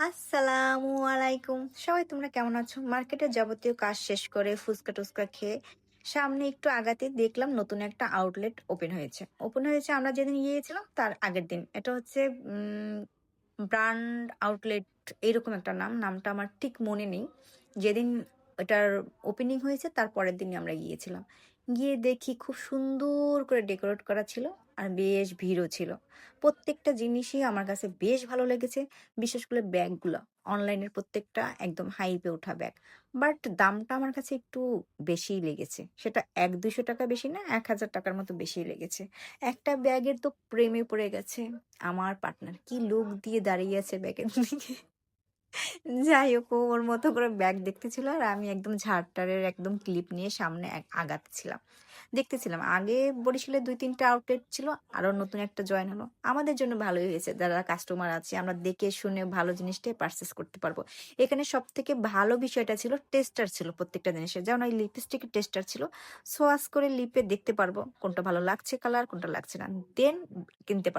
আসসালামু আলাইকুম। সবাই তোমরা কেমন আছো? মার্কেটের যাবতীয় কাজ শেষ করে ফুচকা-টুচকা খেয়ে সামনে একটু আগাতেই দেখলাম নতুন একটা আউটলেট ওপেন হয়েছে। ওপেন হয়েছে আমরা যেদিন গিয়েছিলাম তার আগের দিন। এটা হচ্ছে উম ব্র্যান্ড আউটলেট এরকম একটা নাম। নামটা আমার ঠিক মনে নেই। যেদিন এটার ওপেনিং হয়েছে তার পরের দিনই আমরা গিয়েছিলাম। গিয়ে দেখি খুব সুন্দর করে ডেকোরেট করা ছিল আর বেশ ভিড়ও ছিল। প্রত্যেকটা জিনিসই আমার কাছে বেশ ভালো লেগেছে। বিশেষ করে ব্যাগগুলা। অনলাইনের প্রত্যেকটা একদম হাইপে ওঠা ব্যাগ। বাট দামটা আমার কাছে একটু বেশিই লেগেছে। সেটা ৳১-৳২০০ বেশি না, ৳১,০০০ মতো বেশিই লেগেছে। একটা ব্যাগের তো প্রেমে পড়ে গেছে আমার পার্টনার। কি লোক দিয়ে দাঁড়িয়ে আছে ব্যাগের দিকে। যাই হোক ও ওর মতো করে ব্যাগ দেখতেছিল আর আমি একদম ঝাড়টারের একদম ক্লিপ নিয়ে সামনে আগাচ্ছিলাম। দেখতেছিলাম। আগে বরিশালে ২-৩ টা আউটলেট ছিল। আরো নতুন একটা জয়েন হলো। আমাদের জন্য ভালোই হয়েছে। যারা কাস্টমার আছে আমরা দেখে শুনে ভালো জিনিসটাই পারচেজ করতে পারবো। এখানে সবথেকে ভালো বিষয়টা ছিল টেস্টার ছিল প্রত্যেকটা জিনিসের। যেমন ওই লিপস্টিকের টেস্টার ছিল। সোয়াস করে লিপে দেখতে পারবো কোনটা ভালো লাগছে কালার, কোনটা লাগছে না। দেন কিনতে